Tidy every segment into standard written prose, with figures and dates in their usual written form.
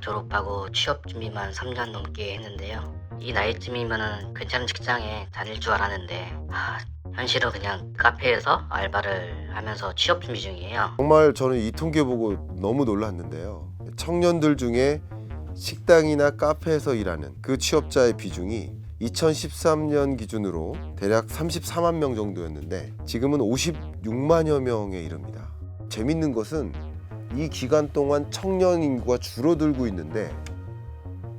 졸업하고 취업 준비만 3년 넘게 했는데요. 이 나이쯤이면은 괜찮은 직장에 다닐 줄 알았는데 현실은 그냥 카페에서 알바를 하면서 취업 준비 중이에요. 정말 저는 이 통계 보고 너무 놀랐는데요. 청년들 중에 식당이나 카페에서 일하는 그 취업자의 비중이 2013년 기준으로 대략 34만 명 정도였는데 지금은 56만여 명에 이릅니다. 재밌는 것은 이 기간 동안 청년 인구가 줄어들고 있는데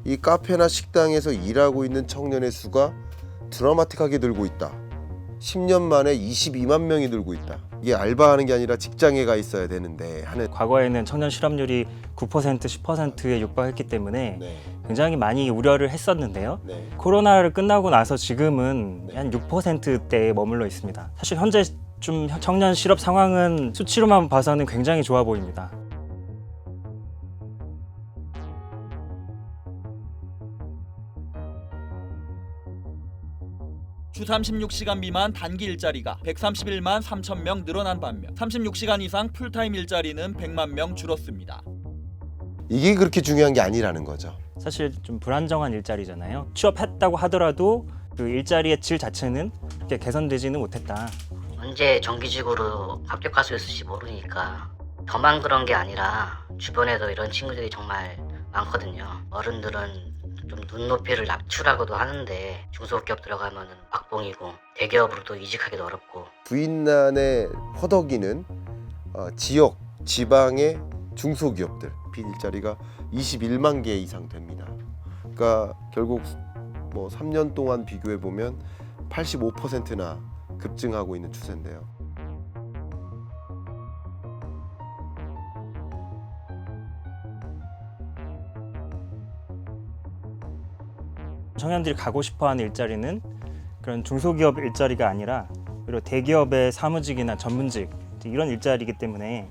이 카페나 식당에서 일하고 있는 청년의 수가 드라마틱하게 늘고 있다. 10년 만에 22만 명이 늘고 있다. 이게 알바하는 게 아니라 직장에 가 있어야 되는데 하는. 과거에는 청년 실업률이 9%, 10%에 육박했기 때문에 네. 굉장히 많이 우려를 했었는데요. 네. 코로나를 끝나고 나서 지금은 한 6%대에 머물러 있습니다. 사실 현재 좀 청년 실업 상황은 수치로만 봐서는 굉장히 좋아 보입니다. 주 36시간 미만 단기 일자리가 131만 3천 명 늘어난 반면 36시간 이상 풀타임 일자리는 100만 명 줄었습니다. 이게 그렇게 중요한 게 아니라는 거죠. 사실 좀 불안정한 일자리잖아요. 취업했다고 하더라도 그 일자리의 질 자체는 그렇게 개선되지는 못했다. 언제 정규직으로 합격할 수 있을지 모르니까 저만 그런 게 아니라 주변에도 이런 친구들이 정말 많거든요. 어른들은 좀 눈높이를 낮추라고도 하는데 중소기업 들어가면 박봉이고 대기업으로도 이직하기도 어렵고. 부인난에 허덕이는 지역, 지방의 중소기업들 빈일자리가 21만 개 이상 됩니다. 그러니까 결국 뭐 3년 동안 비교해 보면 85%나 급증하고 있는 추세인데요. 청년들이 가고 싶어하는 일자리는 그런 중소기업 일자리가 아니라 오히려 대기업의 사무직이나 전문직 이런 일자리이기 때문에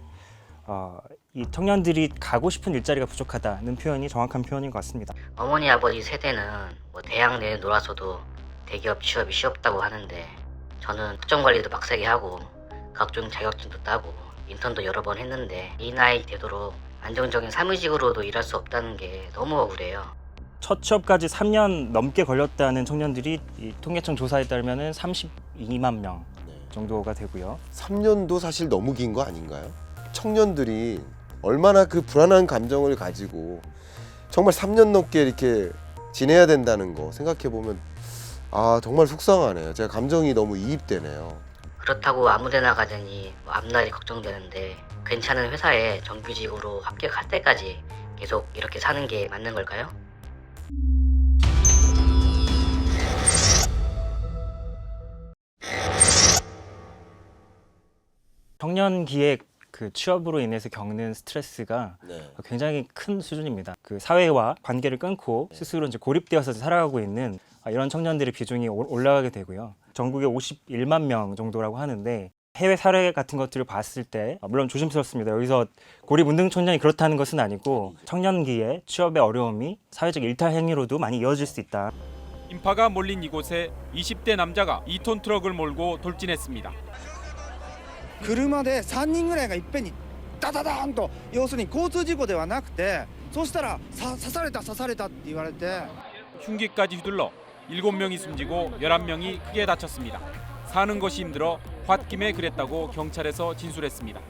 이 청년들이 가고 싶은 일자리가 부족하다는 표현이 정확한 표현인 것 같습니다. 어머니 아버지 세대는 뭐 대학 내에 놀아서도 대기업 취업이 쉽다고 하는데 저는 특정관리도 빡세게 하고 각종 자격증도 따고 인턴도 여러 번 했는데 이 나이 되도록 안정적인 사무직으로도 일할 수 없다는 게 너무 억울해요. 첫 취업까지 3년 넘게 걸렸다는 청년들이 이 통계청 조사에 따르면 32만 명 정도가 되고요. 3년도 사실 너무 긴 거 아닌가요? 청년들이 얼마나 그 불안한 감정을 가지고 정말 3년 넘게 이렇게 지내야 된다는 거 생각해 보면 정말 속상하네요. 제가 감정이 너무 이입되네요. 그렇다고 아무데나 가자니 앞날이 걱정되는데 괜찮은 회사에 정규직으로 합격할 때까지 계속 이렇게 사는 게 맞는 걸까요? 청년기에 그 취업으로 인해서 겪는 스트레스가 네. 굉장히 큰 수준입니다. 그 사회와 관계를 끊고 스스로 이제 고립되어서 살아가고 있는 이런 청년들의 비중이 올라가게 되고요. 전국에 51만 명 정도라고 하는데 해외 사례 같은 것들을 봤을 때 물론 조심스럽습니다. 여기서 고립운동 청년이 그렇다는 것은 아니고 청년기에 취업의 어려움이 사회적 일탈 행위로도 많이 이어질 수 있다. 인파가 몰린 이곳에 20대 남자가 2톤 트럭을 몰고 돌진했습니다. 車で3人ぐらいがいっぺんにダダダーンと要するに交通事故ではなくてそうしたら刺されたって言われて 흉기까지 휘둘러 7명이 숨지고 11명이 크게 다쳤습니다. 사는 것이 힘들어 홧김에 그랬다고 경찰에서 진술했습니다.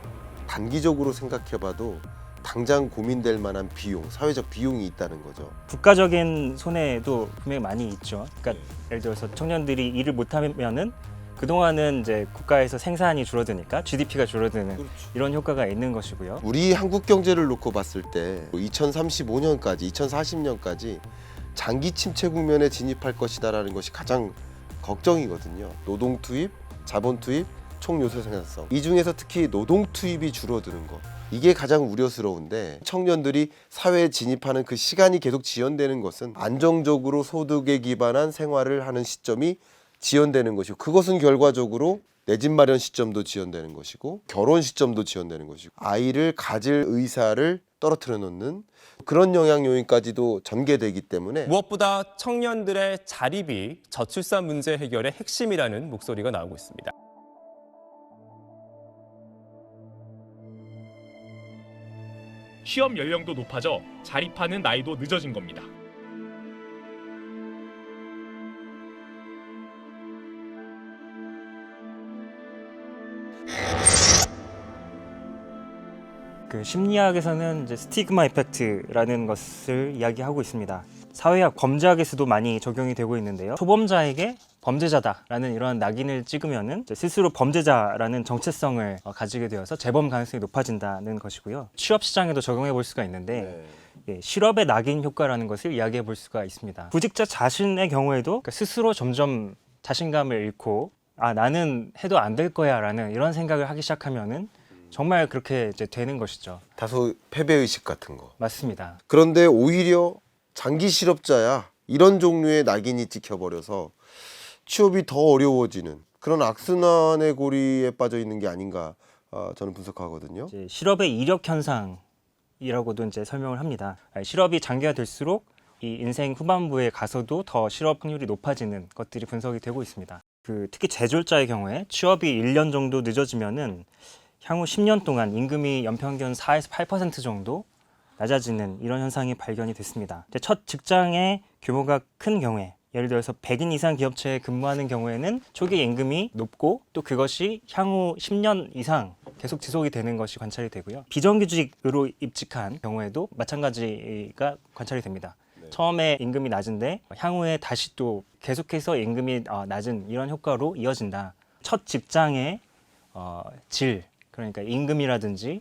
단기적으로 생각해봐도 당장 고민될 만한 비용, 사회적 비용이 있다는 거죠. 국가적인 손해도 분명히 많이 있죠. 그러니까 예를 들어서 청년들이 일을 못하면은 그동안은 이제 국가에서 생산이 줄어드니까 GDP가 줄어드는 이런 효과가 있는 것이고요. 우리 한국 경제를 놓고 봤을 때 2035년까지, 2040년까지 장기 침체 국면에 진입할 것이다라는 것이 가장 걱정이거든요. 노동 투입, 자본 투입, 총 요소 생산성. 이 중에서 특히 노동 투입이 줄어드는 것. 이게 가장 우려스러운데 청년들이 사회에 진입하는 그 시간이 계속 지연되는 것은 안정적으로 소득에 기반한 생활을 하는 시점이 지연되는 것이고 그것은 결과적으로 내 집 마련 시점도 지연되는 것이고 결혼 시점도 지연되는 것이고 아이를 가질 의사를 떨어뜨려 놓는 그런 영향 요인까지도 전개되기 때문에 무엇보다 청년들의 자립이 저출산 문제 해결의 핵심이라는 목소리가 나오고 있습니다. 취업 연령도 높아져 자립하는 나이도 늦어진 겁니다. 그 심리학에서는 이제 스티그마 이펙트라는 것을 이야기하고 있습니다. 사회학, 범죄학에서도 많이 적용이 되고 있는데요. 초범자에게 범죄자다라는 이런 낙인을 찍으면은 이제 스스로 범죄자라는 정체성을 가지게 되어서 재범 가능성이 높아진다는 것이고요. 취업 시장에도 적용해 볼 수가 있는데 실업의 낙인 효과라는 것을 이야기해 볼 수가 있습니다. 구직자 자신의 경우에도 스스로 점점 자신감을 잃고 나는 해도 안 될 거야라는 이런 생각을 하기 시작하면은 정말 그렇게 이제 되는 것이죠. 다소 패배의식 같은 거. 맞습니다. 그런데 오히려 장기 실업자야 이런 종류의 낙인이 찍혀버려서 취업이 더 어려워지는 그런 악순환의 고리에 빠져 있는 게 아닌가 저는 분석하거든요. 이제 실업의 이력 현상이라고도 이제 설명을 합니다. 실업이 장기화 될수록 이 인생 후반부에 가서도 더 실업 확률이 높아지는 것들이 분석이 되고 있습니다. 특히 재졸자의 경우에 취업이 1년 정도 늦어지면은 향후 10년 동안 임금이 연평균 4에서 8% 정도 낮아지는 이런 현상이 발견이 됐습니다. 첫 직장의 규모가 큰 경우에 예를 들어서 100인 이상 기업체에 근무하는 경우에는 초기 임금이 높고 또 그것이 향후 10년 이상 계속 지속이 되는 것이 관찰이 되고요. 비정규직으로 입직한 경우에도 마찬가지가 관찰이 됩니다. 처음에 임금이 낮은데 향후에 다시 또 계속해서 임금이 낮은 이런 효과로 이어진다. 첫 직장의 질, 그러니까 임금이라든지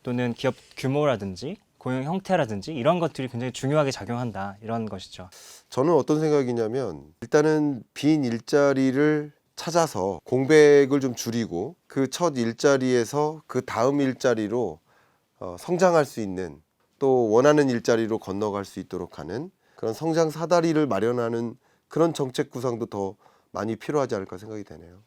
또는 기업 규모라든지 고용 형태라든지 이런 것들이 굉장히 중요하게 작용한다, 이런 것이죠. 저는 어떤 생각이냐면 일단은 빈 일자리를 찾아서 공백을 좀 줄이고 그 첫 일자리에서 그 다음 일자리로 성장할 수 있는, 또 원하는 일자리로 건너갈 수 있도록 하는 그런 성장 사다리를 마련하는 그런 정책 구상도 더 많이 필요하지 않을까 생각이 되네요.